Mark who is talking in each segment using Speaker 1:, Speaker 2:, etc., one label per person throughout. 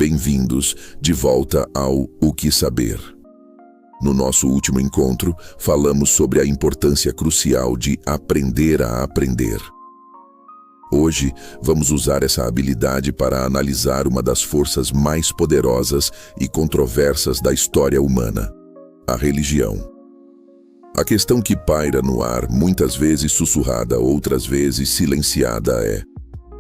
Speaker 1: Bem-vindos de volta ao O Que Saber. No nosso último encontro, falamos sobre a importância crucial de aprender a aprender. Hoje, vamos usar essa habilidade para analisar uma das forças mais poderosas e controversas da história humana: a religião. A questão que paira no ar, muitas vezes sussurrada, outras vezes silenciada, é: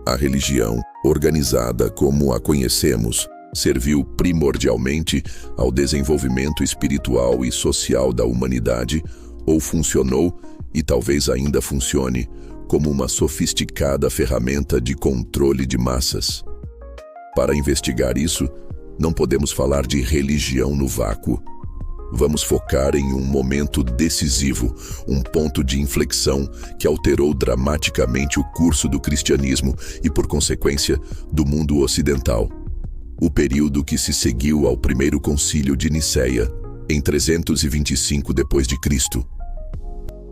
Speaker 1: a religião, organizada como a conhecemos, serviu primordialmente ao desenvolvimento espiritual e social da humanidade, ou funcionou, e talvez ainda funcione, como uma sofisticada ferramenta de controle de massas? Para investigar isso, não podemos falar de religião no vácuo. Vamos focar em um momento decisivo, um ponto de inflexão que alterou dramaticamente o curso do cristianismo e, por consequência, do mundo ocidental. O período que se seguiu ao primeiro concílio de Nicéia, em 325 d.C.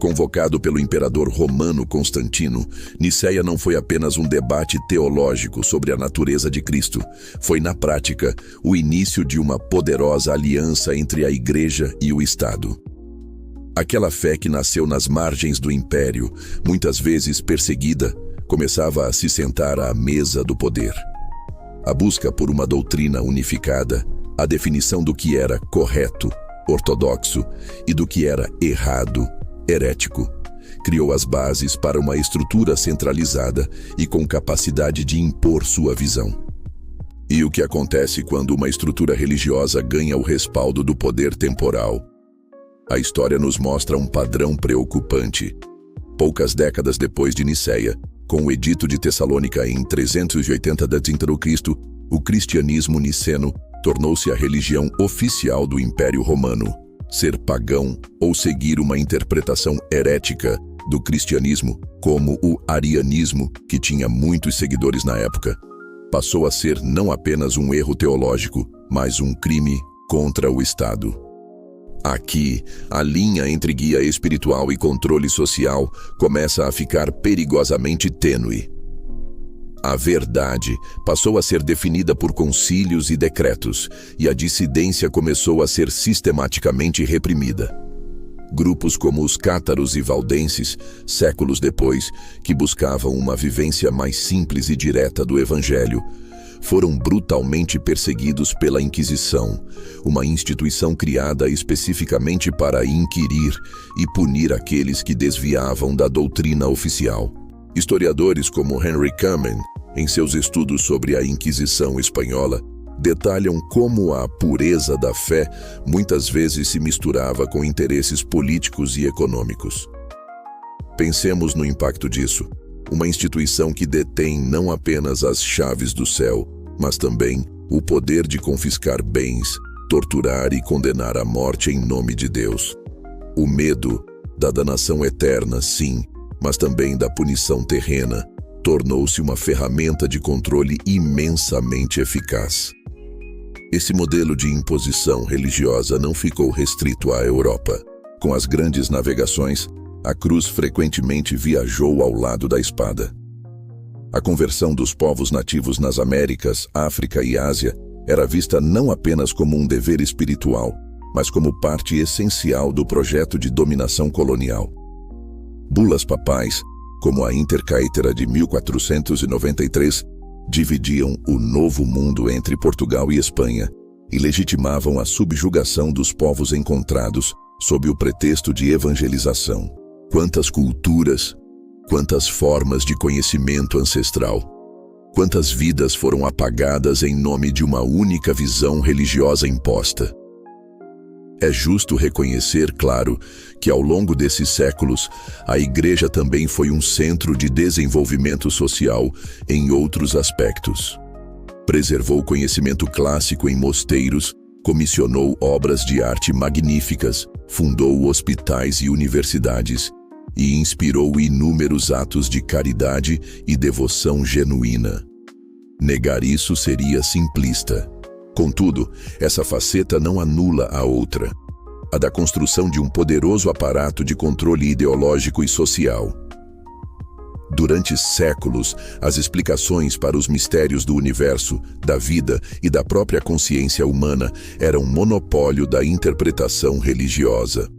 Speaker 1: Convocado pelo imperador romano Constantino, Nicéia não foi apenas um debate teológico sobre a natureza de Cristo. Foi, na prática, o início de uma poderosa aliança entre a Igreja e o Estado. Aquela fé que nasceu nas margens do império, muitas vezes perseguida, começava a se sentar à mesa do poder. A busca por uma doutrina unificada, a definição do que era correto, ortodoxo, e do que era errado, herético, criou as bases para uma estrutura centralizada e com capacidade de impor sua visão. E o que acontece quando uma estrutura religiosa ganha o respaldo do poder temporal? A história nos mostra um padrão preocupante. Poucas décadas depois de Nicéia, com o Edito de Tessalônica em 380 d.C., o cristianismo niceno tornou-se a religião oficial do Império Romano. Ser pagão ou seguir uma interpretação herética do cristianismo, como o arianismo, que tinha muitos seguidores na época, passou a ser não apenas um erro teológico, mas um crime contra o Estado. Aqui, a linha entre guia espiritual e controle social começa a ficar perigosamente tênue. A verdade passou a ser definida por concílios e decretos, e a dissidência começou a ser sistematicamente reprimida. Grupos como os cátaros e valdenses, séculos depois, que buscavam uma vivência mais simples e direta do Evangelho, foram brutalmente perseguidos pela Inquisição, uma instituição criada especificamente para inquirir e punir aqueles que desviavam da doutrina oficial. Historiadores como Henry Kamen, em seus estudos sobre a Inquisição espanhola, detalham como a pureza da fé muitas vezes se misturava com interesses políticos e econômicos. Pensemos no impacto disso. Uma instituição que detém não apenas as chaves do céu, mas também o poder de confiscar bens, torturar e condenar à morte em nome de Deus. O medo da danação eterna, sim, mas também da punição terrena, tornou-se uma ferramenta de controle imensamente eficaz. Esse modelo de imposição religiosa não ficou restrito à Europa. Com as grandes navegações, a cruz frequentemente viajou ao lado da espada. A conversão dos povos nativos nas Américas, África e Ásia era vista não apenas como um dever espiritual, mas como parte essencial do projeto de dominação colonial. Bulas papais, como a Intercaetera de 1493, dividiam o Novo Mundo entre Portugal e Espanha e legitimavam a subjugação dos povos encontrados sob o pretexto de evangelização. Quantas culturas, quantas formas de conhecimento ancestral, quantas vidas foram apagadas em nome de uma única visão religiosa imposta. É justo reconhecer, claro, que ao longo desses séculos, a Igreja também foi um centro de desenvolvimento social em outros aspectos. Preservou conhecimento clássico em mosteiros, comissionou obras de arte magníficas, fundou hospitais e universidades, e inspirou inúmeros atos de caridade e devoção genuína. Negar isso seria simplista. Contudo, essa faceta não anula a outra, a da construção de um poderoso aparato de controle ideológico e social. Durante séculos, as explicações para os mistérios do universo, da vida e da própria consciência humana eram monopólio da interpretação religiosa.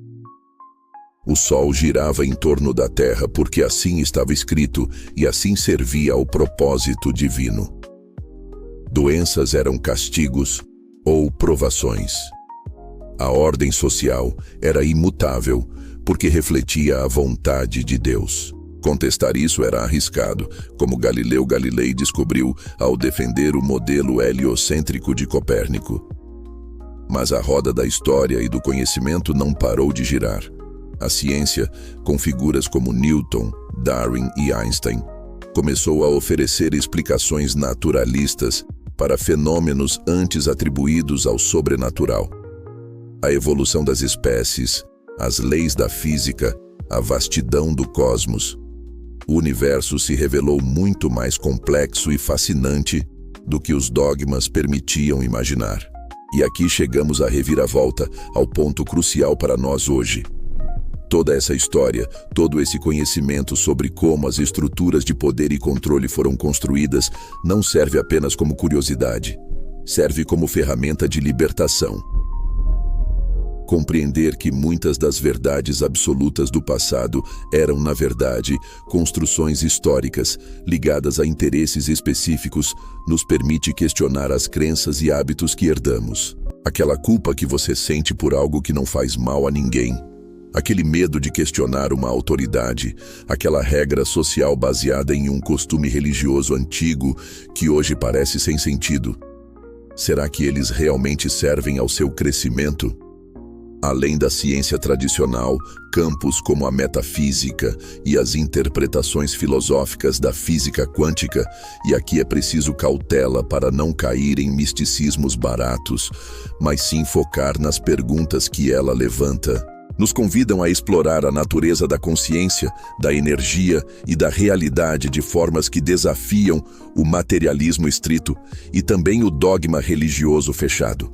Speaker 1: O Sol girava em torno da Terra porque assim estava escrito e assim servia ao propósito divino. Doenças eram castigos ou provações. A ordem social era imutável porque refletia a vontade de Deus. Contestar isso era arriscado, como Galileu Galilei descobriu ao defender o modelo heliocêntrico de Copérnico. Mas a roda da história e do conhecimento não parou de girar. A ciência, com figuras como Newton, Darwin e Einstein, começou a oferecer explicações naturalistas para fenômenos antes atribuídos ao sobrenatural. A evolução das espécies, as leis da física, a vastidão do cosmos. O universo se revelou muito mais complexo e fascinante do que os dogmas permitiam imaginar. E aqui chegamos à reviravolta, ao ponto crucial para nós hoje. Toda essa história, todo esse conhecimento sobre como as estruturas de poder e controle foram construídas não serve apenas como curiosidade, serve como ferramenta de libertação. Compreender que muitas das verdades absolutas do passado eram, na verdade, construções históricas ligadas a interesses específicos nos permite questionar as crenças e hábitos que herdamos. Aquela culpa que você sente por algo que não faz mal a ninguém. Aquele medo de questionar uma autoridade, aquela regra social baseada em um costume religioso antigo que hoje parece sem sentido. Será que eles realmente servem ao seu crescimento? Além da ciência tradicional, campos como a metafísica e as interpretações filosóficas da física quântica, e aqui é preciso cautela para não cair em misticismos baratos, mas sim focar nas perguntas que ela levanta, nos convidam a explorar a natureza da consciência, da energia e da realidade de formas que desafiam o materialismo estrito e também o dogma religioso fechado.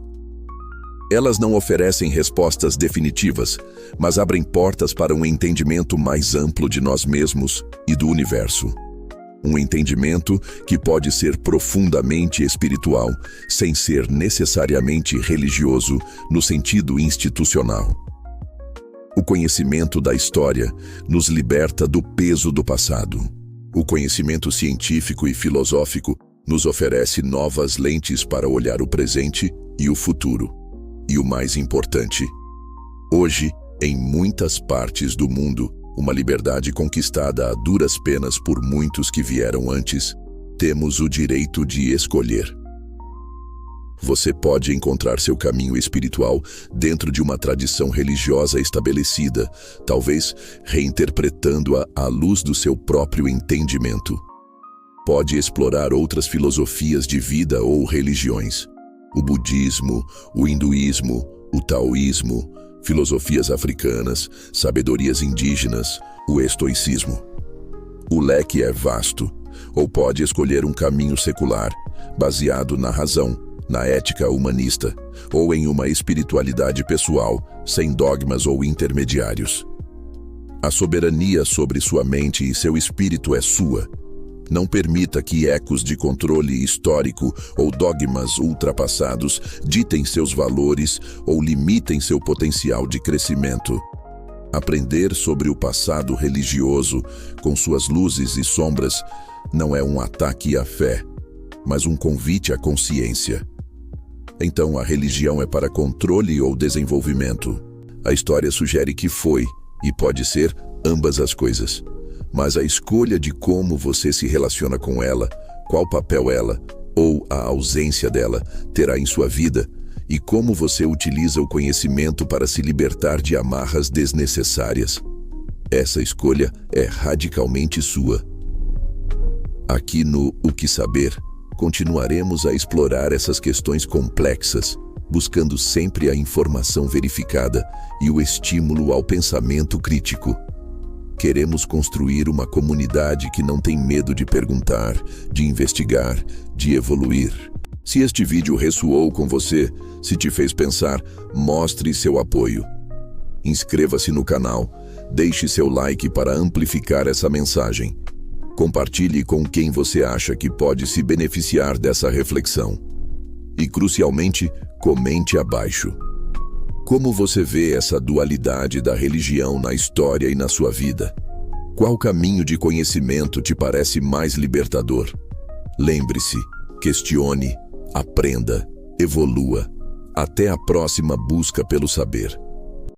Speaker 1: Elas não oferecem respostas definitivas, mas abrem portas para um entendimento mais amplo de nós mesmos e do universo. Um entendimento que pode ser profundamente espiritual, sem ser necessariamente religioso no sentido institucional. O conhecimento da história nos liberta do peso do passado. O conhecimento científico e filosófico nos oferece novas lentes para olhar o presente e o futuro. E o mais importante, hoje, em muitas partes do mundo, uma liberdade conquistada a duras penas por muitos que vieram antes, temos o direito de escolher. Você pode encontrar seu caminho espiritual dentro de uma tradição religiosa estabelecida, talvez reinterpretando-a à luz do seu próprio entendimento. Pode explorar outras filosofias de vida ou religiões. O budismo, o hinduísmo, o taoísmo, filosofias africanas, sabedorias indígenas, o estoicismo. O leque é vasto, ou pode escolher um caminho secular, baseado na razão, na ética humanista, ou em uma espiritualidade pessoal, sem dogmas ou intermediários. A soberania sobre sua mente e seu espírito é sua. Não permita que ecos de controle histórico ou dogmas ultrapassados ditem seus valores ou limitem seu potencial de crescimento. Aprender sobre o passado religioso, com suas luzes e sombras, não é um ataque à fé, mas um convite à consciência. Então, a religião é para controle ou desenvolvimento? A história sugere que foi, e pode ser, ambas as coisas. Mas a escolha de como você se relaciona com ela, qual papel ela, ou a ausência dela, terá em sua vida, e como você utiliza o conhecimento para se libertar de amarras desnecessárias. Essa escolha é radicalmente sua. Aqui no O Que Saber, continuaremos a explorar essas questões complexas, buscando sempre a informação verificada e o estímulo ao pensamento crítico. Queremos construir uma comunidade que não tem medo de perguntar, de investigar, de evoluir. Se este vídeo ressoou com você, se te fez pensar, mostre seu apoio. Inscreva-se no canal, deixe seu like para amplificar essa mensagem. Compartilhe com quem você acha que pode se beneficiar dessa reflexão. E, crucialmente, comente abaixo. Como você vê essa dualidade da religião na história e na sua vida? Qual caminho de conhecimento te parece mais libertador? Lembre-se, questione, aprenda, evolua. Até a próxima busca pelo saber.